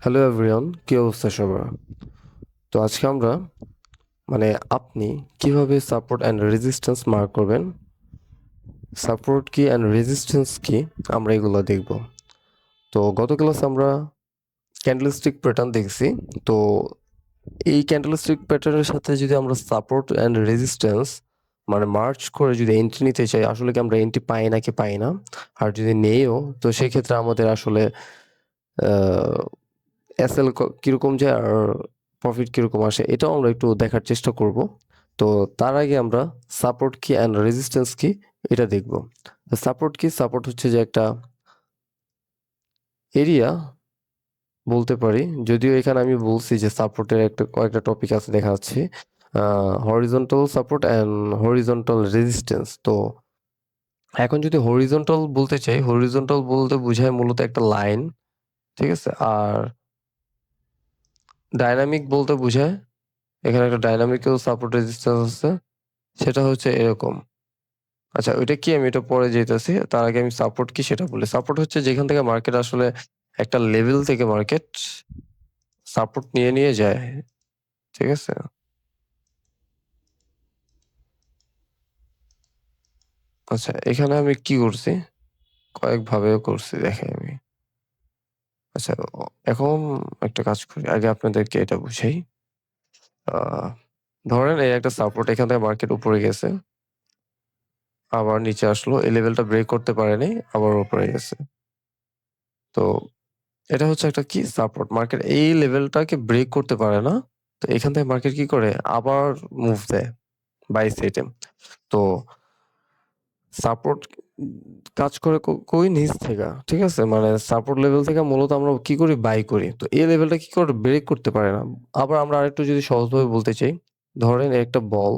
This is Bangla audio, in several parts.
হ্যালো এভরিওয়ান, কি অবস্থা সবার? তো আজকে আমরা মানে আপনি কিভাবে সাপোর্ট অ্যান্ড রেজিস্ট্যান্স মার্ক করবেন, সাপোর্ট কি অ্যান্ড রেজিস্ট্যান্স কি, আমরা এগুলো দেখব। তো গত ক্লাসে আমরা ক্যান্ডেলস্টিক প্যাটার্ন দেখছি। তো এই ক্যান্ডেলস্টিক প্যাটার্নের সাথে যদি আমরা সাপোর্ট অ্যান্ড রেজিস্ট্যান্স মার্চ করে যদি এন্ট্রি নিতে চাই, আসলে কি আমরা এন্ট্রি পাই নাকি পাই না, আর যদি নেইও তো সেক্ষেত্রে আমাদের আসলে এসএল কিরকম যায় আর প্রফিট কিরকম আসে, এটাও আমরা একটু দেখার চেষ্টা করব। তো তার আগে আমরা সাপোর্ট কি অ্যান্ড রেজিস্ট্যান্স কি এটা দেখব। সাপোর্ট কি? সাপোর্ট হচ্ছে যে একটা এরিয়া বলতে পারি, যদিও এখানে আমি বলছি যে সাপোর্টের কয়েকটা টপিক আছে দেখা যাচ্ছে, horizontal support and horizontal resistance. তো এখন যদি হরিজন্টাল বলতে চাই, হরিজন্টাল বলতে বোঝায় মূলত একটা লাইন, ঠিক আছে। আর ডাইনামিক বলতে বোঝায় এখানে একটা ডাইনামিক্যাল সাপোর্ট রেজিস্ট্যান্স আছে, সেটা হচ্ছে এরকম। আচ্ছা, ওইটা কি আমি এটা পরে যাইতেছি, তার আগে আমি সাপোর্ট কি সেটা বলি। সাপোর্ট হচ্ছে যেখান থেকে মার্কেট আসলে একটা লেভেল থেকে মার্কেট সাপোর্ট নিয়ে যায়, ঠিক আছে। আচ্ছা, এখানে আমি কি করছি, কয়েকভাবে করছি দেখে আমি। আচ্ছা, এখন একটা কাজ করি, আগে আপনাদেরকে এটা বুঝাই। ধরেন এই একটা সাপোর্ট, এখান থেকে মার্কেট উপরে গেছে, আবার নিচে আসলো, এই লেভেলটা ব্রেক করতে পারেনি, আবার উপরে গেছে। তো এটা হচ্ছে একটা কি সাপোর্ট, মার্কেট এই লেভেলটাকে ব্রেক করতে পারে না। তো এখান থেকে মার্কেট কি করে, আবার মুভ দেয় বাই সাইডে। তো সাপোর্ট কাজ করে কই নিচ থেকে, ঠিক আছে। মানে সাপোর্ট লেভেল থেকে মূলত আমরা কি করি, বাই করি। তো এই লেভেলটা কি করে ব্রেক করতে পারে না। আবার আমরা আরেকটু যদি সহজভাবে বলতে চাই, ধরেন একটা বল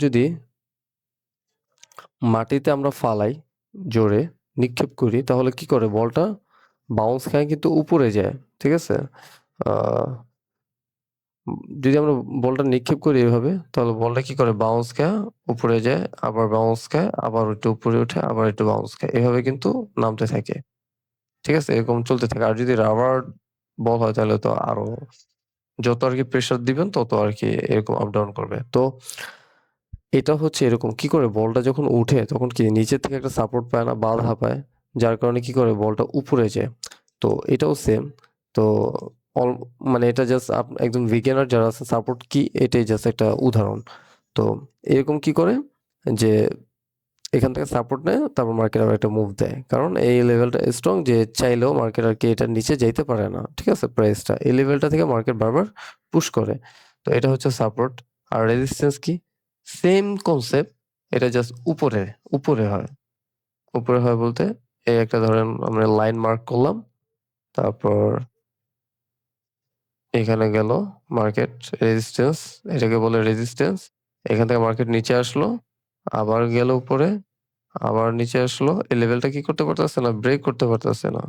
যদি মাটিতে আমরা ফালাই, জোরে নিক্ষেপ করি, তাহলে কি করে বলটা বাউন্স খায় কিন্তু উপরে যায়, ঠিক আছে। আহ যদি আমরা বলটা নিক্ষেপ করি এভাবে, তাহলে বলটা কি করে, বাউন্স খায় উপরে যায়, আবার বাউন্স খায়, আবার একটু উপরে উঠে, আবার একটু বাউন্স খায়, এভাবে কিন্তু নামতে থাকে, ঠিক আছে। এরকম চলতে থাকে। আর যদি রাবার বল হয় তাহলে তো আরো, যত আর কি প্রেসার দিবেন তত আর কি এরকম আপ ডাউন করবে। তো এটা হচ্ছে এরকম, কি করে বলটা যখন উঠে তখন কি নিচের থেকে একটা সাপোর্ট পায় না, বাধা পায়, যার কারণে কি করে বলটা উপরে যায়। তো এটাও সেম। তো অল মানে এটা জাস্ট একজন বিগিনার যারা আছে, সাপোর্ট কি এটাই জাস্ট একটা উদাহরণ। তো এরকম কি করে যে এখান থেকে সাপোর্ট নেয়, তারপর মার্কেট আবার একটা মুভ দেয়, কারণ এই লেভেলটা স্ট্রং, যে চাইলেও মার্কেট আর কি এটার নিচে যাইতে পারে না, ঠিক আছে। প্রাইসটা এই লেভেলটা থেকে মার্কেট বারবার পুশ করে। তো এটা হচ্ছে সাপোর্ট। আর রেজিস্ট্যান্স কি, সেম কনসেপ্ট, এটা জাস্ট উপরে উপরে হয়। উপরে হয় বলতে, এই একটা ধরেন আমরা লাইন মার্ক করলাম, তারপর এখানে গেল মার্কেট রেজিস্ট্যান্স, এটাকে বলে রেজিস্ট্যান্স। এখান থেকে মার্কেট নিচে আসলো, আবার গেল উপরে, আবার নিচে আসলো, এই লেভেলটা কি করতে পারতেছে না, ব্রেক করতে পারতেছে না,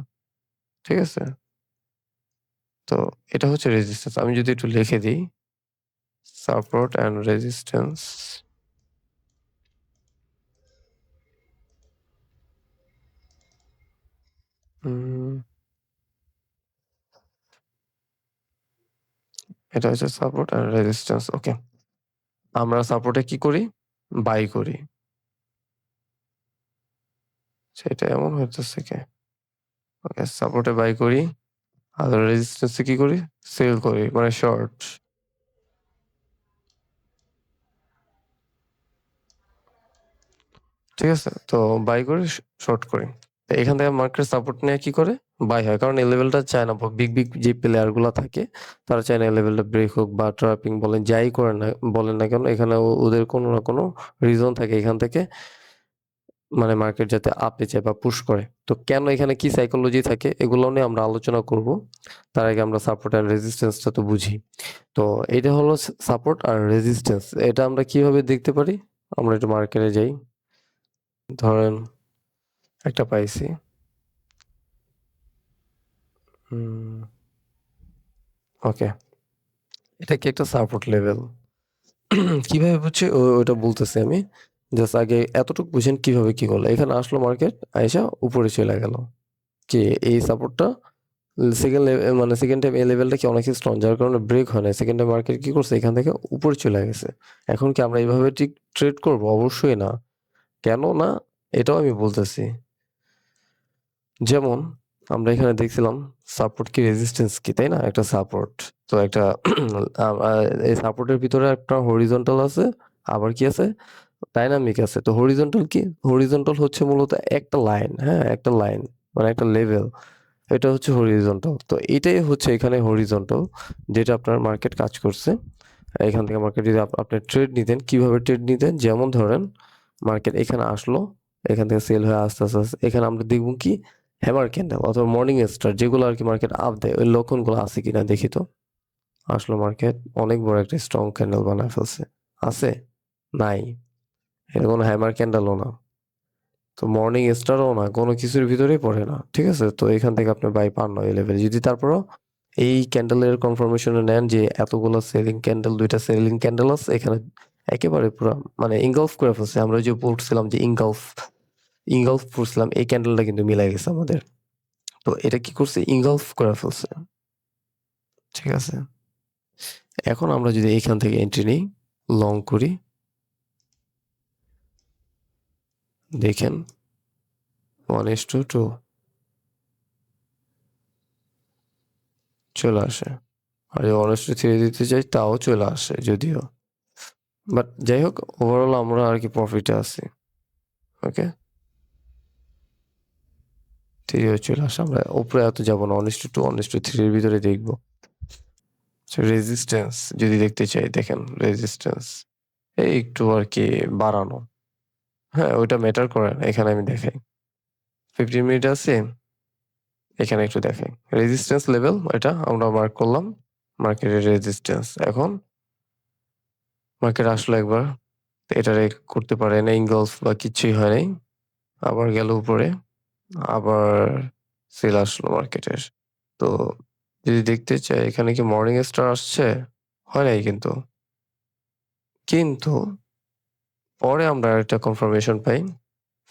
ঠিক আছে। তো এটা হচ্ছে রেজিস্ট্যান্স। আমি যদি একটু লিখে দিই, সাপোর্ট অ্যান্ড রেজিস্ট্যান্স। এটা হচ্ছে সাপোর্ট অ্যান্ড রেজিস্ট্যান্স, ওকে। আমরা সাপোর্টে কি করি, বাই করি, সেটা এমন হইতেছে কি, ওকে, সাপোর্টে বাই করি, আর রেজিস্ট্যান্সে কি করি, সেল করি, মানে শর্ট, ঠিক আছে। তো বাই করি, শর্ট করি। তো এখান থেকে মার্কেট সাপোর্ট নিয়ে কি করে, বাই হয়, কারণ এই লেভেলটা চায় না। বিগ বিগ যে প্লেয়ার গুলা থাকে, তারা চায় না এই লেভেলটা ব্রেক হোক, বা ট্র্যাপিং বলেন, যাই করে না বলেন না কেন, এখানে ওদের কোনো না কোনো রিজন থাকে এখান থেকে, মানে মার্কেট যাতে আপে যায় বা পুশ করে। তো কেন এখানে কি সাইকোলজি থাকে, এগুলো নিয়ে আমরা আলোচনা করব। তার আগে আমরা সাপোর্ট অ্যান্ড রেজিস্ট্যান্সটা তো বুঝি। তো এটা হলো সাপোর্ট আর রেজিস্ট্যান্স। এটা আমরা কিভাবে দেখতে পারি, আমরা একটু মার্কেটে যাই, ধরেন একটা পাইছি, ওকে, এটা কি একটা সাপোর্ট লেভেল। কিভাবে বুঝছি ওটা বলতেছি আমি। জাস্ট আগে এতটুকু বুঝেন কিভাবে কি করলো, এখানে আসলো মার্কেট, আইসা উপরে চলে গেল, কি এই সাপোর্টটা মানে সেকেন্ড টাইম এই লেভেলটা কি অনেক স্ট্রং, যার কারণে ব্রেক হয় না। সেকেন্ড টাইম মার্কেট কি করছে, এখান থেকে উপরে চলে গেছে। এখন কি আমরা এইভাবে ঠিক ট্রেড করব? অবশ্যই না। কেন না, এটাও আমি বলতেছি। যেমন আমরা এখানে দেখছিলাম সাপোর্ট কি রেজিস্ট্যান্স কি, তাই না? একটা সাপোর্ট, তো একটা এই সাপোর্টের ভিতরে একটা হরিজন্টাল আছে, আবার কি আছে, ডাইনামিক আছে। তো হরিজন্টাল কি, হরিজন্টাল হচ্ছে মূলত একটা লাইন, হ্যাঁ, একটা লাইন মানে একটা লেভেল, এটা হচ্ছে হরিজন্টাল। তো এটাই হচ্ছে এখানে হরিজন্টাল, যেটা আপনার মার্কেট কাজ করছে। এখান থেকে মার্কেট যদি আপনি ট্রেড নিতেন, কিভাবে ট্রেড নিতেন, যেমন ধরেন মার্কেট এখানে আসলো, এখান থেকে সেল হয়ে আস্তে আস্তে আস্তে এখানে আমরা দেখব কি হ্যামার ক্যান্ডেল অথবা মর্নিং স্টার, যেগুলো আর কি মার্কেট আপ দেয়, ওই লক্ষণগুলো আছে কিনা দেখি। তো আসলো মার্কেট অনেক বড় একটা স্ট্রং ক্যান্ডেল বানায় ফেলছে, আছে? নাই। এটা কোনো হ্যামার ক্যান্ডেলও না, তো মর্নিং স্টারও না, কোনো কিছুর ভিতরেই পড়ে না, ঠিক আছে? তো এখান থেকে আপনি বাই পান না এই লেভেলে। যদি তারপরও এই ক্যান্ডেলের কনফার্মেশনে নেন যে এতগুলো সেলিং ক্যান্ডেল, দুইটা সেলিং ক্যান্ডেল আছে এখানে, একেবারে পুরো মানে ইনগলফ করে ফেলছে। আমরা যে বলছিলাম যে ইনগলফ ইনগলফ পড়ছিলাম, এই ক্যান্ডেলটা কিন্তু মিলাই গেছে আমাদের। তো এটা কি করছে, ইনগলফ করে ফেলছে, ঠিক আছে? এখন আমরা যদি এখান থেকে এন্ট্রি নিই, লং করি, দেখেন 1:2 চলে আসে। আর যদি 1:3 দিতে চাই তাও চলে আসে যদিও, বাট যাই হোক ওভারঅল আমরা আর কি প্রফিটে আছি। ওকে, ঠিক আছে, চলে আসে। আমরা উপরে এত যাবো না, 1:2 1:3 এর ভিতরে দেখবো। রেজিস্ট্যান্স যদি দেখতে চাই, দেখেন রেজিস্ট্যান্স এই একটু আর কি বাড়ানো, হ্যাঁ ওইটা ম্যাটার করে না। এখানে আমি দেখাই 15 মিনিট আছে, এখানে একটু দেখাই রেজিস্ট্যান্স লেভেল, এটা আমরা মার্ক করলাম মার্কেটের রেজিস্ট্যান্স। এখন মার্কেট আসলো একবার, এটারে করতে পারে না, ইনগলফ বা কিচ্ছুই হয় নাই, আবার গেল উপরে, আবার সেল আসলো মার্কেটের। তো যদি দেখতে চাই এখানে কি মর্নিং স্টার আসছে, হয় নাই কিন্তু। কিন্তু পরে আমরা একটা কনফার্মেশন পাই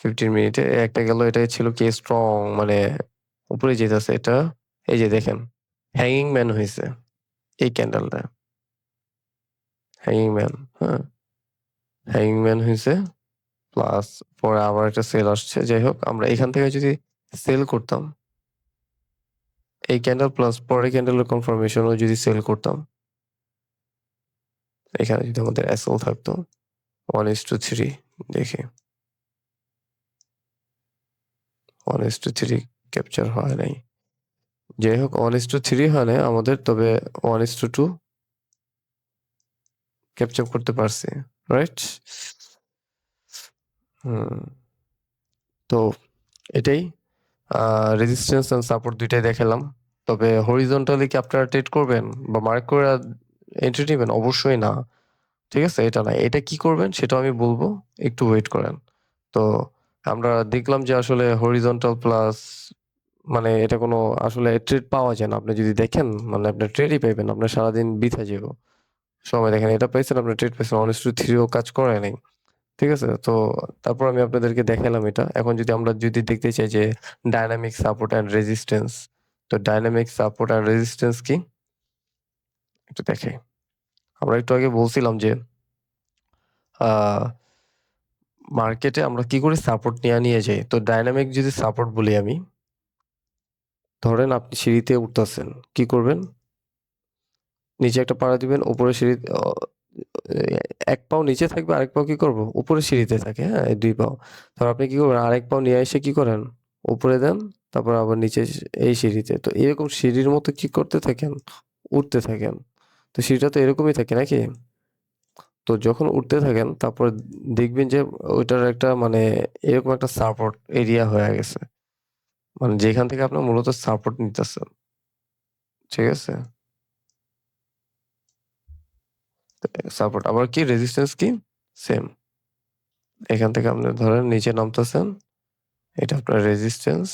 15 মিনিটে, একটা গেল, এটাই ছিল কি স্ট্রং, মানে উপরে যেতেছে এটা। এই যে দেখেন হ্যাঙ্গিং ম্যান হয়েছে এই ক্যান্ডেলটা, হ্যাঙ্গিং ম্যান, হ্যাঁ হ্যাঙ্গিং ম্যান হয়েছে, প্লাস পরে আবার একটা সেল আসছে। যাই হোক আমরা এখান থেকে যদি সেল করতাম এই ক্যান্ডেল প্লাস পরের ক্যান্ডেলের কনফার্মেশনও যদি সেল করতাম, এখানে যদি আমাদের এসএল থাকতো 1:3, দেখি 1:3 ক্যাপচার হয় নাই। যাই হোক 1:3 হয় নাই আমাদের, তবে 1:2 ক্যাপচার করতে পারছি, রাইট? হুম, তো এটাই রেজিস্ট্যান্স এন্ড সাপোর্ট দুইটাই দেখালাম। তবে হরিজন্টালি কি আপনারা ট্রেড করবেন বা মার্ক করে এন্ট্রি নেবেন? অবশ্যই না, ঠিক আছে? এটা না, এটা কি করবেন সেটাও আমি বলবো, একটু ওয়েট করেন। তো আমরা দেখলাম যে আসলে হরিজন্টাল প্লাস মানে এটা কোনো আসলে ট্রেড পাওয়া যায় না। আপনি যদি দেখেন মানে আপনার ট্রেডই পাইবেন, আপনার সারাদিন বৃথা যাবে সময়। দেখেন এটা পাইছেন, আপনার ট্রেড পাইছেন, 1:3 ও কাজ করে নাই, ঠিক আছে? তো তারপর আমি আপনাদেরকে দেখালাম এটা। এখন যদি আমরা যদি দেখতে চাই যে ডায়নামিক সাপোর্ট অ্যান্ড রেজিস্ট্যান্স, তো ডায়নামিক সাপোর্ট অ্যান্ড রেজিস্ট্যান্স কি একটু দেখাই। আমরা একটু আগে বলছিলাম যে আহ মার্কেটে আমরা কি করি, সাপোর্ট নিয়ে যাই। তো ডায়নামিক যদি সাপোর্ট বলি আমি, ধরেন আপনি সিঁড়িতে উঠতেছেন, কি করবেন, নিচে একটা পাড়া দিবেন, উপরে সিঁড়ি এক পাও নিচে থাকবে, আরেক পাও কি করবো, উপরে সিঁড়িতে থাকে, হ্যাঁ এই দুই পাও। তারপর আপনি কি করবেন, আরেক পাও নিয়ে এসে কি করেন, উপরে দেন, তারপর আবার নিচে এই সিঁড়িতে। তো এরকম সিঁড়ির মতো কি করতে থাকেন, উঠতে থাকেন। তো সিঁড়িটা তো এরকমই থাকে নাকি? তো যখন উঠতে থাকেন তারপর দেখবেন যে ওইটার একটা মানে এরকম একটা সাপোর্ট এরিয়া হয়ে গেছে, মানে যেখান থেকে আপনার মূলত সাপোর্ট নিতেছেন, ঠিক আছে? সাপোর্ট আবার কি রেজিস্ট্যান্স কি সেম, এখান থেকে আপনি ধরেন নিচে নামতেছেন, এটা আপনার রেজিস্ট্যান্স,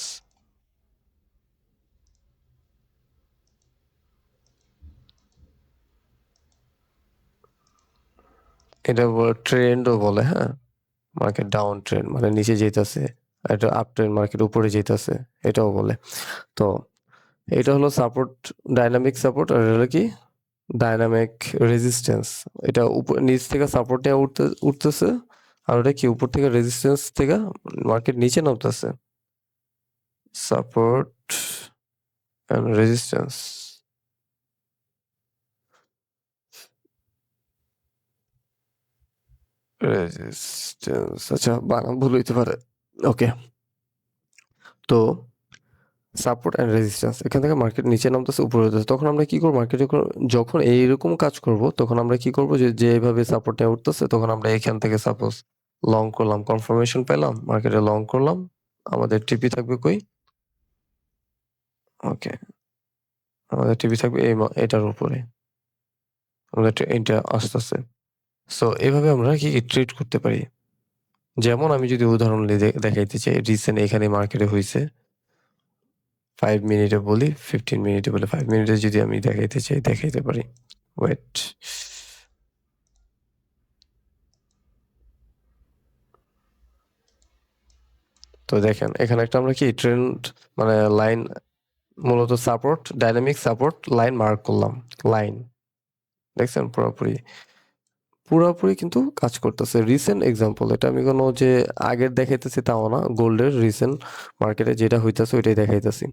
এটা ট্রেন্ডও বলে, হ্যাঁ মার্কেট ডাউন ট্রেন্ড মানে নিচে যেতেছে, এটা আপ ট্রেন্ড মার্কেট উপরে যেতেছে, এটাও বলে। তো এটা হলো সাপোর্ট, ডাইনামিক সাপোর্ট, আর এটা হলো কি ডাইনামিক রেজিস্ট্যান্স। এটা নিচ থেকে সাপোর্ট নিয়ে উঠতেছে, আর ওটা কি উপর থেকে রেজিস্ট্যান্স থেকে মার্কেট নিচে নামতেছে। Support and resistance. রেজিস্ট্যান্স, আচ্ছা বানান ভুল হইতে পারে। ওকে, তো সাপোর্ট অ্যান্ড রেজিস্ট্যান্স, এখান থেকে মার্কেট নিচে নামতেছে উপরে হতেছে, তখন আমরা কি করবো, মার্কেটে যখন এইরকম কাজ করব তখন আমরা কি করব, যে এইভাবে সাপোর্ট নিয়ে উঠতেছে তখন আমরা এখান থেকে সাপোজ লং করলাম, কনফার্মেশন পেলাম, মার্কেটে লং করলাম, আমাদের টিপি থাকবে কই, ওকে, আমাদের টিপি থাকবে এটার উপরে, আমাদের এটা আসতেছে। সো এইভাবে আমরা কি ট্রেড করতে পারি। যেমন আমি যদি উদাহরণ দেখাইতে চাই, রিসেন্ট এখানে মার্কেটে হয়েছে 5 মিনিটে বলি, 15 মিনিটে বলি, 5 মিনিটে যদি আমি দেখাইতে চাই দেখাইতে পারি। ওয়েট, তো দেখেন এখানে একটা আমরা কি ট্রেন্ড মানে লাইন, মূলত support, dynamic support line mark করলাম, লাইন দেখছেন পুরোপুরি কিন্তু কাজ করতেছে। রিসেন্ট এক্সাম্পল, এটা আমি কোনো যে আগের দেখাইতেছি তাও না, গোল্ডের রিসেন্ট মার্কেটে যেটা হইতেছে ওইটাই দেখাইতেছি।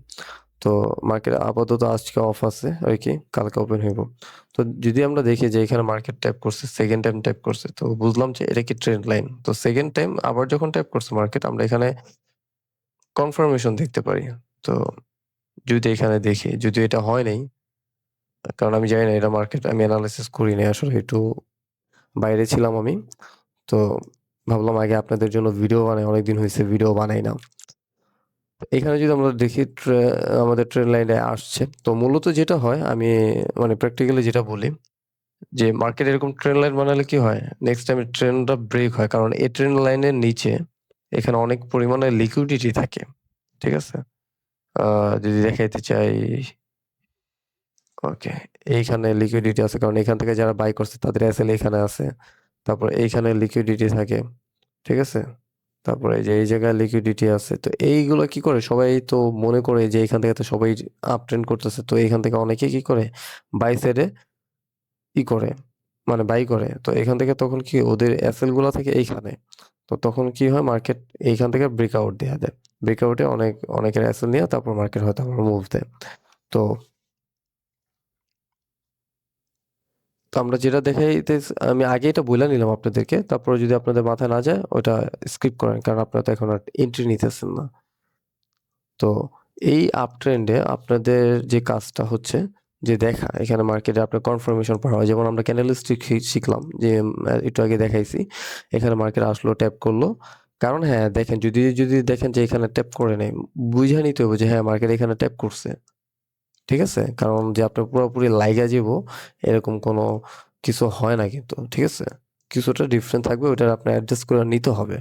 তো মার্কেট আপাতত আজকে অফ আছে আর কি, কালকে ওপেন হইব। তো যদি আমরা দেখি যে এখানে মার্কেট ট্যাপ করছে, সেকেন্ড টাইম ট্যাপ করছে, তো বুঝলাম যে এটা কি ট্রেন্ড লাইন। তো সেকেন্ড টাইম আবার যখন ট্যাপ করছে মার্কেট, আমরা এখানে কনফার্মেশন দেখতে পারি। তো যদি এখানে দেখি, যদি এটা হয় নাই, কারণ আমি জানি না এটা মার্কেট, আমি অ্যানালাইসিস করি নাই আসলে, একটু বাইরে ছিলাম আমি। তো ভাবলাম আগে আপনাদের জন্য ভিডিও বানাই, অনেকদিন হয়েছে ভিডিও বানাই না। এখানে যদি আমরা দেখি আমাদের ট্রেন লাইনে আসছে, তো মূলত যেটা হয়, আমি মানে প্র্যাকটিক্যালি যেটা বলি, যে মার্কেট এরকম ট্রেন লাইন বানালে কি হয়, নেক্সট টাইম ট্রেনটা ব্রেক হয়, কারণ এই ট্রেন লাইনের নিচে এখানে অনেক পরিমাণে লিকুইডিটি থাকে, ঠিক আছে। যদি দেখাইতে চাই, ওকে, এইখানে লিকুইডিটি আছে, কারণ এখান থেকে যারা বাই করছে তাদের এসএল এখানে আছে, তারপর এইখানে লিকুইডিটি থাকে, ঠিক আছে। তারপরে এই যে এই জায়গায় লিকুইডিটি আছে, তো এইগুলো কি করে, সবাই তো মনে করে যে এখান থেকে তো সবাই আপ ট্রেন্ড করতেছে, তো এইখান থেকে অনেকে কি করে বাই সাইডে ই করে, মানে বাই করে। তো এখান থেকে তখন কি ওদের এসএল গুলা থাকে এইখানে, তো তখন কি হয়, মার্কেট এইখান থেকে ব্রেকআউট দেয়া দেয়, ব্রেকআউটে অনেকের এসএল নিয়ে তারপর মার্কেট হয়তো আবার মুভ দেয়। তো তো আমরা যেটা দেখাইতে, আমি আগে এটা বইলা নিলাম আপনাদেরকে, তারপরে যদি আপনাদের মাথায় না যায় ওটা স্কিপ করেন, কারণ আপনারা তো এখন আর এন্ট্রি নিতেছেন না। তো এই আপ ট্রেন্ডে আপনাদের যে কাজটা হচ্ছে, যে দেখা এখানে মার্কেটে আপনার কনফার্মেশন পাওয়া হয়, যেমন আমরা ক্যান্ডেলস্টিক শিখলাম যে একটু আগে দেখাইছি, এখানে মার্কেট আসলো, ট্যাপ করলো, কারণ হ্যাঁ দেখেন, যদি দেখেন যে এখানে ট্যাপ করে নেই, বুঝে নিতে হবে যে হ্যাঁ মার্কেট এখানে ট্যাপ করছে, ঠিক আছে। কারণ যে আপনার পুরোপুরি লাইগা যাব এরকম কোনো কিছু হয় না কিন্তু, ঠিক আছে। কিছুটা ডিফারেন্ট থাকবে, ওটা আপনার অ্যাডজাস্ট করে নিতে হবে।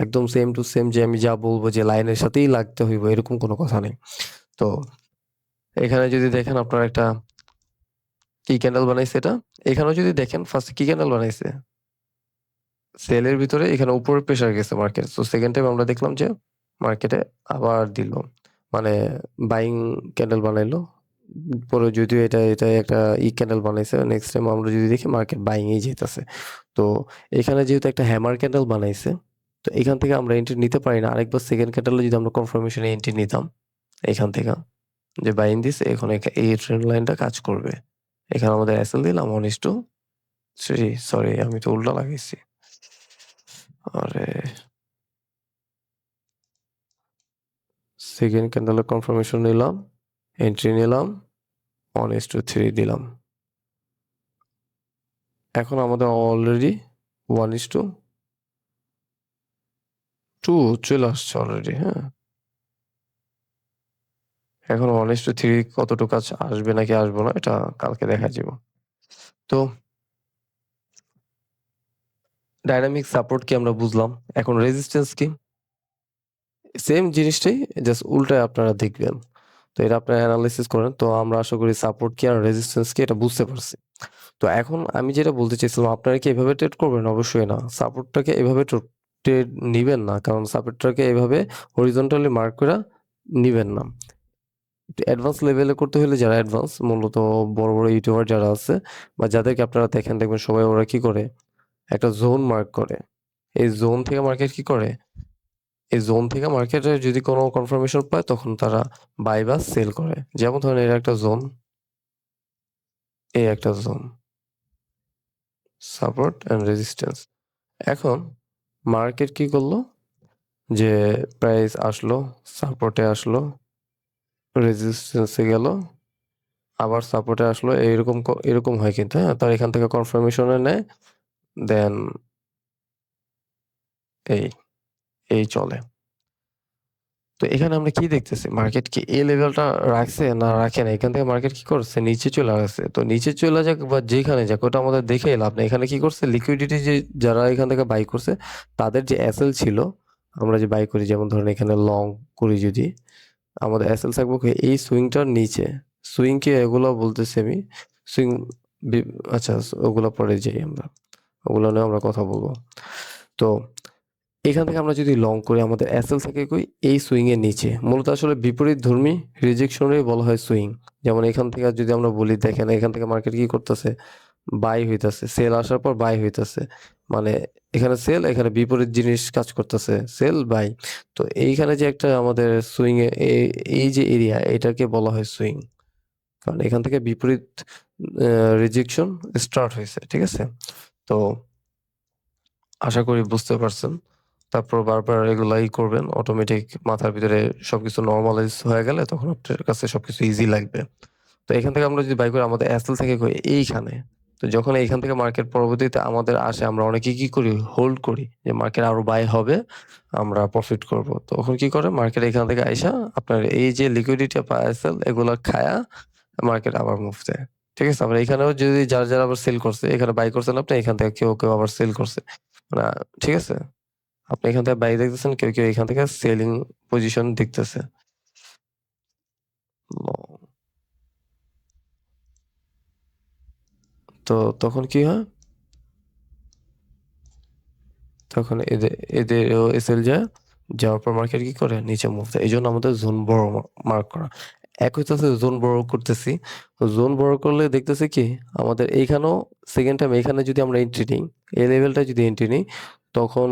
একদম সেম টু সেম যে আমি যা বলবো যে লাইনের সাথেই লাগতে হইব এরকম কোনো কথা নেই। তো এখানে যদি দেখেন আপনার একটা কি ক্যান্ডেল বানাইছে এটা, এখানেও যদি দেখেন ফার্স্ট কি ক্যান্ডেল বানাইছে, সেলের ভিতরে এখানে উপরে প্রেসার গেছে মার্কেট। তো সেকেন্ড টাইম আমরা দেখলাম যে মার্কেটে আবার দিল, মানে বাইং ক্যান্ডেল বানাইলো, পরে যদিও এটা একটা ক্যান্ডেল বানাইছে, নেক্সট টাইম আমরা যদি দেখি মার্কেট বাইং এই যেতেছে। তো এখানে যেহেতু একটা হ্যামার ক্যান্ডেল বানাইছে, তো এখান থেকে আমরা এন্ট্রি নিতে পারি না, আরেকবার সেকেন্ড ক্যান্ডেলে যদি আমরা কনফার্মেশনে এন্ট্রি নিতাম এখান থেকে, যে বাইং দিছে, এখন এই ট্রেন্ড লাইনটা কাজ করবে। এখানে আমাদের এসএল দিলাম 1:3, সরি আমি তো উল্টা লাগাইছি, আরে সেকেন্ড ক্যান্ডেলের কনফার্মেশন নিলাম, এন্ট্রি নিলাম, 1:3 দিলাম। এখন আমাদের অলরেডি 1:2 চলে আসছে অলরেডি, হ্যাঁ। এখন 1:3 কতটুকু কাজ আসবে নাকি আসবো না এটা কালকে দেখা যাবে। তো ডাইনামিক সাপোর্ট কি আমরা বুঝলাম, এখন রেজিস্ট্যান্স কি, সেম জিনিসটাই জাস্ট উল্টায় আপনারা দেখবেন। তো এটা আপনারা অ্যানালাইসিস করেন। তো আমরা আশা করি সাপোর্ট কি আর রেজিস্ট্যান্স কি এটা বুঝতে পারছি। তো এখন আমি যেটা বলতে চাইছিলাম, আপনারা কি এভাবে ট্রেড করবেন? অবশ্যই না। সাপোর্টটাকে এভাবে ট্রেড নিবেন না, কারণ সাপোর্টটাকে এভাবে হরিজন্টালি মার্ক করে নিবেন না। একটু অ্যাডভান্স লেভেলে করতে হলে যারা অ্যাডভান্স মূলত বড় ইউটিউবার যারা আছে বা যাদেরকে আপনারা দেখবেন সবাই ওরা কি করে? একটা জোন মার্ক করে। এই জোন থেকে মার্কেট কি করে? এই জোন থেকে মার্কেটে যদি কোনো কনফার্মেশন পায় তখন তারা বাই বা সেল করে। যেমন ধরেন এর একটা জোন, এই একটা জোন। Support and resistance. এখন মার্কেট কি করলো? যে প্রাইস আসলো, সাপোর্টে আসলো, রেজিস্ট্যান্সে গেল, আবার সাপোর্টে আসলো। এরকম হয় কিন্তু, হ্যাঁ? তারা এখান থেকে কনফার্মেশনে নেয়, দেন এই, এই চলে। তো এখানে আমরা কি দেখতেছি? মার্কেট কি এই লেভেলটা রাখছে না রাখে না? এখান থেকে মার্কেট কি করছে? নিচে চলে গেছে। তো নিচে চলে যাক বা যেখানে যাক ওটা আমাদের দেখেই লাভ নেই। এখানে কি করছে? লিকুইডিটি যে যারা এখান থেকে বাই করছে তাদের যে এসএল ছিল, আমরা যে বাই করি যেমন ধরেন এখানে লং করি যদি, আমাদের এসএল থাকবো কি এই সুইংটার নিচে। সুইং কি এগুলো বলতেছি আমি। সুইং বি আচ্ছা ওগুলো পরে যাই আমরা। ওগুলো নিয়ে আমরা কথা বলবো। তো এখান থেকে আমরা যদি লং করি আমাদের এসএল থাকে কই এই সুইং এর নিচে। মূলত আসলে বিপরীতধর্মী রিজেকশনেরই বলা হয় সুইং। যেমন এখান থেকে যদি আমরা বলি দেখেন এখান থেকে মার্কেট কি করতেছে? বাই হইতাছে। সেল আসার পর বাই হইতাছে। মানে এখানে সেল, এখানে বিপরীত জিনিস কাজ করতেছে। Sell, buy. তো এইখানে যে একটা আমাদের সুইং এ এই যে এরিয়া এটাকে বলা হয় সুইং। কারণ এখান থেকে বিপরীত রিজেকশন স্টার্ট হইছে। ঠিক আছে? তো আশা করি বুঝতে পারছেন। তারপর বারবার এগুলাই করবেন। অটোমেটিক মাথার ভিতরে সবকিছু নরমালাইজ হয়ে গেলে তখন আপনার কাছে সবকিছু ইজি লাগবে। তো এখান থেকে আমরা যদি বাই করি আমাদের এসএল থেকে কই এইখানে। তো যখন এইখান থেকে মার্কেট পরবর্তীতে আমাদের আসে আমরা অনেকে কি করি? হোল্ড করি। যে মার্কেট আরো বাই হবে, আমরা প্রফিট করব। তখন কি করে? মার্কেট এখান থেকে আইসা আপনার এই যে লিকুইডিটি বা এসএল এগুলা খায়া মার্কেট আবার মুভ দেয়। ঠিক আছে? আবার এখানেও যদি যারা আবার সেল করছে, এখানে বাই করছেন আপনি, এখান থেকে কেউ আবার সেল করছে। মানে ঠিক আছে? আপনি এখান থেকে বাই দেখতেছেন, কেউ এখান থেকে সেলিং পজিশন দেখতেছে। তো তখন কি হয়? তখন এদেরও এসএল যায়। যাওয়ার পর মার্কেট কি করে? নিচে মুভ দেয়। এজন্য আমাদের জোন বড় মার্ক করা। এক হইতাছে জোন বড় করতেছি। জোন বড় করলে দেখতেছি কি? আমাদের এইখানেও সেকেন্ড টাইম এখানে যদি আমরা এন্ট্রি নিই, এই লেভেলটায় যদি এন্ট্রি নিই, তখন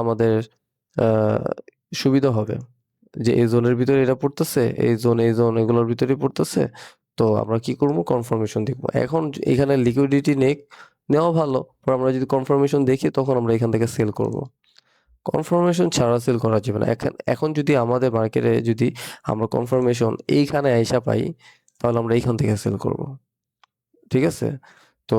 আমাদের আ সুবিধা হবে। যে এই জোনের ভিতরে এরা পড়তেছে, এই জোন এগুলোর ভিতরেই পড়তেছে। তো আমরা কি করব? কনফার্মেশন দেখব। এখন এখানে লিকুইডিটি নেওয়া ভালো। পরে আমরা যদি কনফার্মেশন দেখি তখন আমরা এখান থেকে সেল করব। কনফার্মেশন ছাড়া সেল করা যাবে না। এখন যদি আমাদের মার্কেটে যদি আমরা কনফার্মেশন এইখানে আইসা পাই, তাহলে আমরা এইখান থেকে সেল করব। ঠিক আছে? তো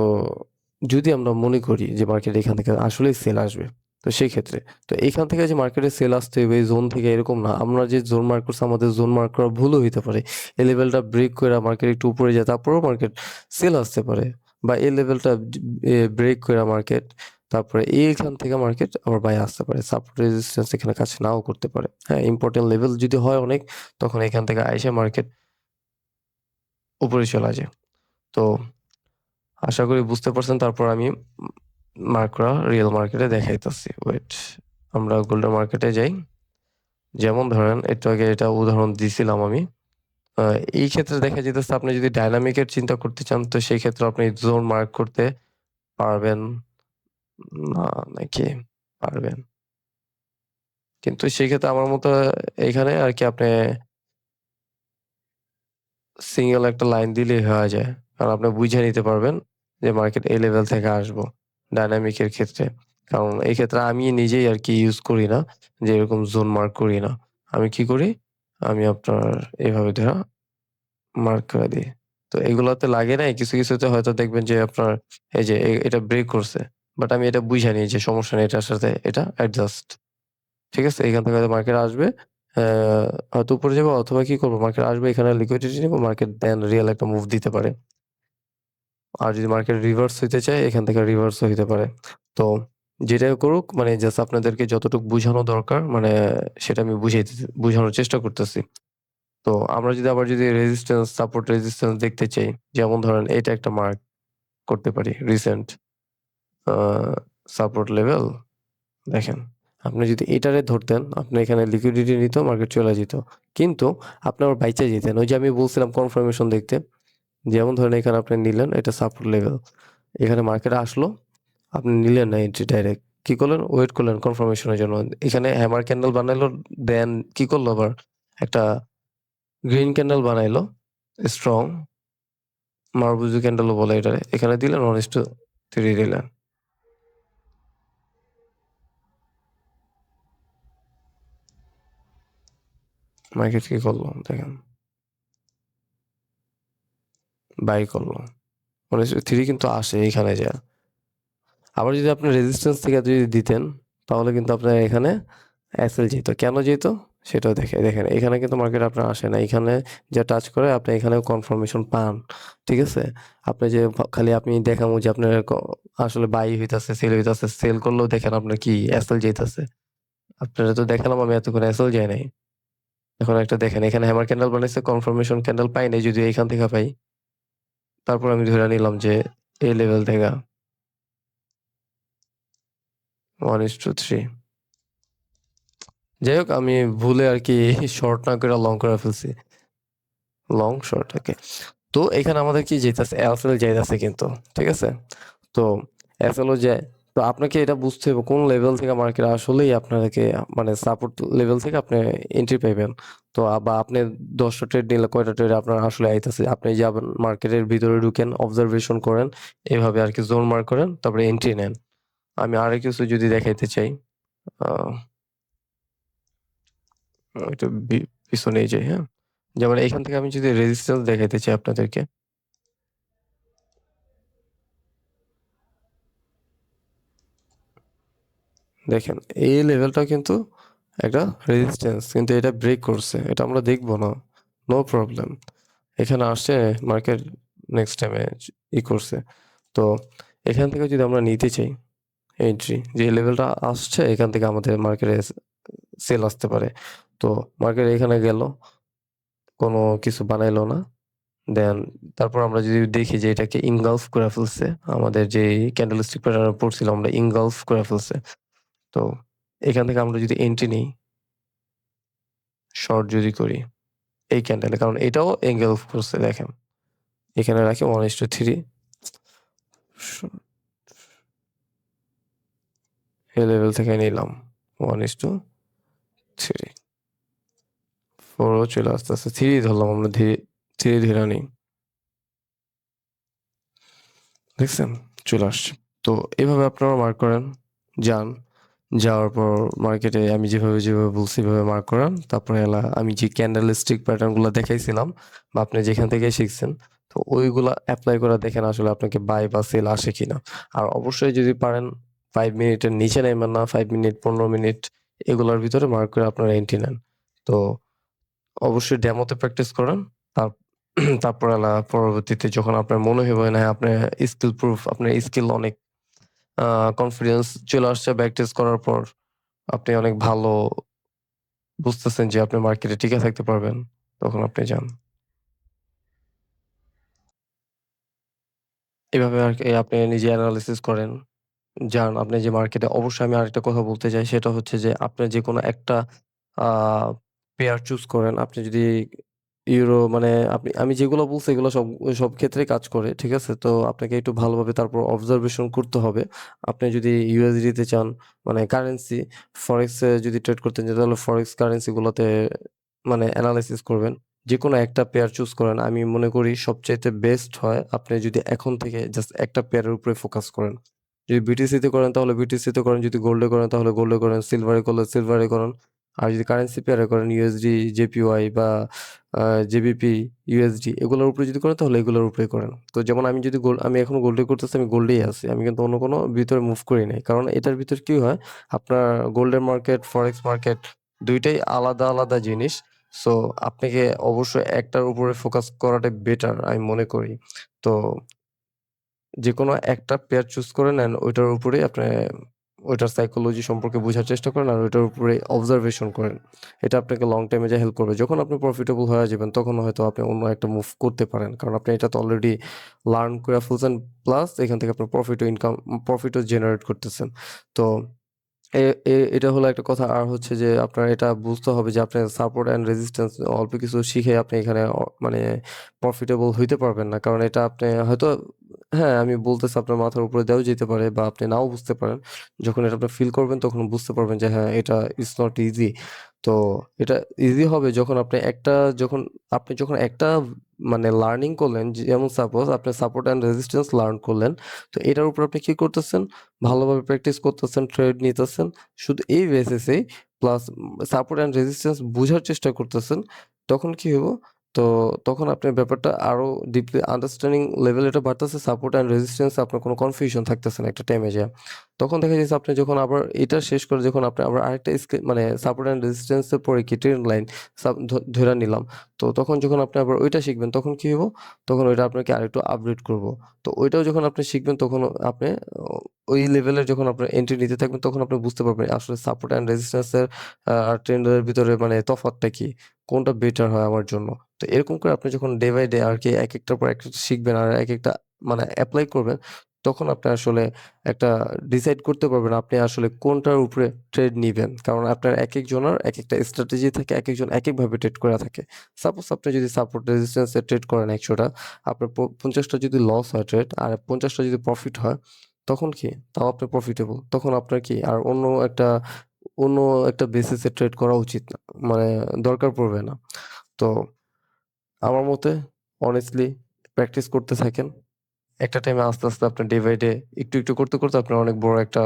যদি আমরা মনে করি যে মার্কেট এখান থেকে আসলেই সেল আসবে, তো সেই ক্ষেত্রে তো এইখান থেকে যে মার্কেটে সেল আসতে হবে এই জোন থেকে এরকম না। আমরা যে জোন মার্ক করছি আমাদের জোন মার্ক করা ভুলও হইতে পারে। এই লেভেলটা ব্রেক কইরা মার্কেট একটু উপরে যায় তারপরেও মার্কেট সেল আসতে পারে। বা এই লেভেলটা ব্রেক কইরা মার্কেট তারপরে এইখান থেকে মার্কেট আবার বাই আসতে পারে। সাপোর্ট রেজিস্ট্যান্স এখানে কাজ নাও করতে পারে। হ্যাঁ? ইম্পোর্টেন্ট লেভেল যদি হয় অনেক তখন এখান থেকে আইসা মার্কেট উপরে চলা যায়। তো আশা করি বুঝতে পারছেন। তারপর আমি মার্ক করা রিয়েল মার্কেটে দেখাইতেছি। ওয়েট, আমরা গোল্ডেন মার্কেটে যাই। যেমন ধরেন একটু আগে এটা উদাহরণ দিছিলাম আমি। আ এই ক্ষেত্রে দেখা যাইতেছে আপনি যদি ডায়নামিক এর চিন্তা করতে চান তো সেই ক্ষেত্রে আপনি জোন মার্ক করতে পারবেন না নাকি? পারবেন। কিন্তু সেক্ষেত্রে আমার মতো এখানে আরকি আপনি সিঙ্গেল একটা লাইন দিলেই হয়ে যায়। কারণ আপনি বুঝে নিতে পারবেন যে মার্কেট এই লেভেল থেকে আসবো। ডায়নামিক এর ক্ষেত্রে। কারণ এই ক্ষেত্রে আমি নিজেই আরকি ইউজ করি না যে এরকম জোন মার্ক করি না। আমি কি করি? আমি আপনার এভাবে ধইরা মার্ক করে দেই। তো এগুলাতে লাগে নাই কিছুতে হয়তো দেখবেন যে আপনার এই যে এটা ব্রেক করছে। বাট আমি এটা বুইঝা নিই যে সমস্যা নেই এটার সাথে এটা অ্যাডজাস্ট। ঠিক আছে? এখান থেকে হয়তো মার্কেট আসবে। অ্যা হয়তো উপরে যাবে অথবা কি করব? মার্কেট আসবে এখানে লিকুইডিটি নিবো, মার্কেট দেন রিয়াল একটা মুভ দিতে পারে। আর যদি মার্কেট রিভার্স হইতে চায় এখান থেকে রিভার্সও হইতে পারে। তো যেটাই করুক মানে জাস্ট আপনাদেরকে যতটুকু বুঝানো দরকার মানে সেটা আমি বুঝানোর চেষ্টা করতেছি। তো আমরা যদি রেজিস্ট্যান্স, সাপোর্ট রেজিস্ট্যান্স দেখতে চাই, যেমন ধরেন এটা একটা মার্ক করতে পারি রিসেন্ট আ সাপোর্ট লেভেল দেখেন। আপনি যদি এটারে ধরতেন, আপনি এখানে লিকুইডিটি নিত, মার্কেট চলে যেত। কিন্তু আপনি আবার বাইচা যেতেন। ওই যে আমি বলছিলাম কনফার্মেশন দেখতে। যেমন ধরেন এখানে আপনি নিলেন, এটা সাপোর্ট লেভেল। এখানে মার্কেট আসলো, আপনি নিলেন না এন্ট্রি ডাইরেক্ট। কি করলেন? ওয়েট করলেন কনফার্মেশনের জন্য। এখানে হ্যামার ক্যান্ডেল বানাইলো, দেন কি করলো আবার? একটা গ্রিন ক্যান্ডেল বানাইলো, স্ট্রং মারবুজি ক্যান্ডেলও বলে এটারে। এখানে দিলেন 1:3 দিলেন। মার্কেট কি করলো দেখেন, বাই করলো। 1:3 কিন্তু আসে এখানে যা। আবার যদি আপনি রেজিস্ট্যান্স থেকে যদি দিতেন, তাহলে কিন্তু আপনার এখানে এসএল যেত। কেন যেত? সেটাও দেখেন এখানে কিন্তু মার্কেট আপনার আসে না। এখানে যা টাচ করে আপনি এখানেও কনফার্মেশন পান। ঠিক আছে? আপনি যে খালি আপনি দেখামু যে আপনার আসলে বাই হইতাছে, সেল হইতাছে। সেল করলেও দেখেন আপনার কি এসএল যাইতাছে। আপনারা তো দেখালাম আমি এতক্ষণ এসএল যায় নাই। এখন একটা দেখেন এখানে হ্যামার ক্যান্ডেল বানাইছে, কনফার্মেশন ক্যান্ডেল পাই নাই যদিও এখান থেকে পাই। তারপর আমি ধরে নিলাম যে এই লেভেল থেকে 1:3। যাই হোক আমি ভুলে আরকি শর্ট না করে লং করে ফেলছি। লং শর্ট ওকে। তো এখানে আমাদের কি যাইতাছে? এলএসএল যাইতাছে কিন্তু। ঠিক আছে? তো এলএসএল ও যায়। তো আপনাকে এটা বুঝতে হবে কোন লেভেল থেকে মার্কেট আসলেই আপনাকে মানে সাপোর্ট লেভেল থেকে আপনি এন্ট্রি পাইবেন। তো বা আপনি 10টা ট্রেড নিলে কয়টা ট্রেড আপনার আসলে আইতাছে। আপনি যাবেন মার্কেটের ভিতরে ঢুকেন, অবজারভেশন করেন। এভাবে আরকি জোন মার্ক করেন, তারপরে এন্ট্রি নেন। আমি আরো কিছু যদি দেখাইতে চাই, আ একটু পিছনেই যাই, হ্যাঁ? যেমন এখান থেকে আমি যদি রেজিস্ট্যান্স দেখাইতে চাই আপনাদেরকে। দেখেন এই লেভেলটা কিন্তু একটা রেজিস্ট্যান্স, কিন্তু এটা ব্রেক করছে। এটা আমরা দেখব না। No problem. এখানে আসছে মার্কেট নেক্সট টাইমে করছে। তো এখান থেকে যদি আমরা নিতে চাই এন্ট্রি, যে লেভেলটা আসছে এখান থেকে আমাদের মার্কেটে সেল আসতে পারে। তো মার্কেট এখানে গেল, কোনো কিছু বানাইলো না। দেন তারপর আমরা যদি দেখি যে এটাকে ইনগালফ করে ফেলছে, আমাদের যে ক্যান্ডেলস্টিক প্যাটার্ন পড়ছিলাম আমরা, ইনগালফ করে ফেলছে। তো এখান থেকে আমরা যদি এন্ট্রি নিই, শর্ট যদি করি এই ক্যান্ডেলে, কারণ এটাও এনগেলফ করছে দেখেন। এখানে রাখি 1:3, এই লেভেল থেকে নিলাম 1:3, 4 ও চলে আসতেছে, 3 ধরলাম আমরা, ধীরে ধীরে নিই। দেখছেন? চলে আসছে। তো এভাবে আপনারা মার্ক করেন, যান। যাওয়ার পর মার্কেটে আমি যেভাবে বলছি এভাবে মার্ক করান। তারপরে আমি যে ক্যান্ডেলস্টিক প্যাটার্ন গুলা দেখাইছিলাম বা আপনি যেখান থেকে শিখছেন, তো ওইগুলা এপ্লাই করে দেখেন আসলে আপনাকে বাই বা সেল আসে কিনা। আর অবশ্যই যদি পারেন 5 মিনিটের নিচে নাইবেন না। 5 মিনিট, 15 মিনিট এগুলার ভিতরে মার্ক করে আপনারা এন্ট্রি নেন। তো অবশ্যই ডেমোতে প্র্যাকটিস করেন। তার তারপর পরবর্তীতে যখন আপনার মনে হবে না আপনার স্কিল প্রুফ, আপনার স্কিল অনেক আ কনফিডেন্স চলে আসছে ব্যাক টেস্ট করার পর, আপনি অনেক ভালো বুঝতেছেন যে আপনি মার্কেটে টিকে থাকতে পারবেন, তখন আপনি যান। এভাবে আরকি আপনি নিজে এনালাইসিস করেন। যান আপনি যে মার্কেটে, অবশ্যই আমি আরেকটা কথা বলতে চাই সেটা হচ্ছে যে আপনার যেকোনো একটা আ পেয়ার চুজ করেন। আপনি যদি ইউরো মানে আমি যেগুলো বলছি এগুলো সব ক্ষেত্রেই কাজ করে। ঠিক আছে? তো আপনাকে একটু ভালোভাবে তারপর অবজারভেশন করতে হবে। আপনি যদি ইউএসডি তে চান মানে কারেন্সি, ফরেক্স এ যদি ট্রেড করতে চান তাহলে ফরেক্স কারেন্সি গুলোতে মানে এনালাইসিস করবেন। যেকোনো একটা পেয়ার চুজ করেন। আমি মনে করি সবচাইতে বেস্ট হয় আপনি যদি এখন থেকে জাস্ট একটা পেয়ারের উপরে ফোকাস করেন। যদি বিটিসিতে করেন তাহলে বিটিসিতে করেন, যদি গোল্ডে করেন তাহলে গোল্ডে করেন, সিলভারে করলে সিলভারে করেন। আর যদি কারেন্সি পেয়ারে করেন ইউএসডি, জেপিওয়াই বা আ জেবিপি, ইউএসডি এগুলোর উপরে যদি করেন তাহলে এগুলোর উপরেই করেন। তো যেমন আমি যদি আমি এখন গোল্ডে করতেছি, আমি গোল্ডেই আছি। আমি কিন্তু অন্য কোনো ভিতরে মুভ করি নাই। কারণ এটার ভিতর কি হয়, আপনার গোল্ডের মার্কেট, ফরেক্স মার্কেট ২ টাই আলাদা জিনিস। সো আপনাকে অবশ্যই একটার উপরে ফোকাস করাটাই বেটার আমি মনে করি। তো যেকোনো একটা পেয়ার চুজ করে নেন, ওইটার উপরেই আপনি ওইটার সাইকোলজি সম্পর্কে বোঝার চেষ্টা করেন আর ওইটার উপরে অবজারভেশন করেন। এটা আপনাকে লং টাইমে যেয়ে হেল্প করবে। যখন আপনি প্রফিটেবল হয়ে যাবেন তখন হয়তো আপনি অন্য একটা মুভ করতে পারেন। কারণ আপনি এটা তো অলরেডি লার্ন করে ফেলছেন, প্লাস এখান থেকে আপনার প্রফিটও জেনারেট করতেছেন। তো এ এ এটা হলো একটা কথা। আর হচ্ছে যে আপনার এটা বুঝতে হবে যে আপনার সাপোর্ট অ্যান্ড রেজিস্ট্যান্স অল্প কিছু শিখে আপনি এখানে মানে প্রফিটেবল হইতে পারবেন না। কারণ এটা আপনি হয়তো হ্যাঁ, আমি বলতেছি আপনার মাথার উপরে দিয়েও যেতে পারে বা আপনি নাও বুঝতে পারেন। যখন এটা আপনি ফিল করবেন তখন বুঝতে পারবেন যে হ্যাঁ, এটা ইটস নট ইজি। তো এটা ইজি হবে যখন যখন একটা মানে লার্নিং করলেন, যেমন সাপোজ আপনি সাপোর্ট অ্যান্ড রেজিস্ট্যান্স লার্ন করলেন। তো এটার উপর আপনি কি করতেছেন? ভালোভাবে প্র্যাকটিস করতেছেন, ট্রেড নিতেছেন। শুধু এই বেসিসেই প্লাস সাপোর্ট অ্যান্ড রেজিস্ট্যান্স বুঝার চেষ্টা করতেছেন। তখন কি হইব? তো তখন আপনার ব্যাপারটা আরো ডিপলি আন্ডারস্ট্যান্ডিং লেভেল এটা বাড়তেছে। সাপোর্ট অ্যান্ড রেজিস্ট্যান্স এ আপনার কোনো কনফিউশন থাকতেছে না একটা টাইমে যেয়ে। তখন দেখা যাচ্ছে আপনি যখন আবার এটা শেষ করে যখন আপনি আবার আরেকটা মানে সাপোর্ট অ্যান্ড রেজিস্ট্যান্স এর পরে কি ট্রেন্ড লাইন ধইরা নিলাম। তো তখন যখন আপনি আবার ওইটা শিখবেন তখন কি হইব? তখন ওইটা আপনাকে আরেকটু আপগ্রেড করব। তো ওইটাও যখন আপনি শিখবেন তখন আপনি ওই লেভেলের যখন আপনার এন্ট্রি নিতে থাকবেন তখন আপনি বুঝতে পারবেন আসলে সাপোর্ট অ্যান্ড রেজিস্ট্যান্স এর আর ট্রেন্ড এর ভিতরে মানে তফাৎটা কি? কোনটা বেটার হয় আমার জন্য? তো এরকম করে আপনি যখন ডে বাই ডে আরকি একেকটার পর একটা শিখবেন আর একেকটা মানে এপ্লাই করবেন, তখন আপনি আসলে একটা ডিসাইড করতে পারবেন আপনি আসলে কোনটার উপরে ট্রেড নিবেন। কারণ আপনার একেকজনের একেকটা স্ট্র্যাটেজি থাকে, একেকজন একেকভাবে ট্রেড করে থাকে। সাপোজ আপনি যদি সাপোর্ট রেজিস্ট্যান্স এ ট্রেড করেন ১০০ টা, আপনার ৫০ টা যদি লস হয় ট্রেড আর ৫০ টা যদি প্রফিট হয়, তখন কি? তাও আপনি প্রফিটেবল। তখন আপনার কি আর অন্য একটা বেসিস এ ট্রেড করা উচিত না। মানে দরকার পড়বে না। তো আমার মতে honestly প্র্যাকটিস করতে থাকেন। একটা টাইমে আস্তে, আস্তে আপনার ডে বাই ডে একটু করতে, করতে আপনার অনেক বড় একটা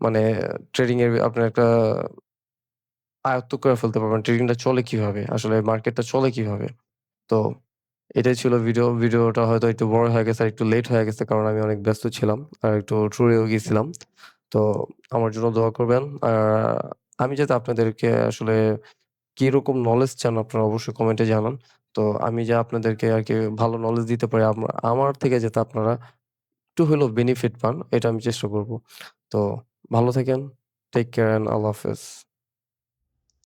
মানে ট্রেডিং এর আপনার একটা আয়ত্ত করে ফেলতে পারবেন। ট্রেডিংটা চলে কিভাবে? আসলে মার্কেটটা চলে কিভাবে? তো এটাই ছিল ভিডিও। ভিডিওটা হয়তো একটু বড় হয়ে গেছে আর একটু লেট হয়ে গেছে কারণ আমি অনেক ব্যস্ত ছিলাম। আর একটু ট্যুরেও গিয়েছিলাম। তো আমার জন্য দোয়া করবেন। আর আমি যাতে আপনাদেরকে আসলে কিরকম নলেজ চান আপনারা অবশ্যই কমেন্টে জানান। তো আমি যা আপনাদেরকে আরকি ভালো নলেজ দিতে পারি আমার থেকে যাতে আপনারা একটু হলেও বেনিফিট পান এটা আমি চেষ্টা করব। তো ভালো থাকেন। টেক কেয়ার অ্যান্ড আল্লাহ হাফেজ।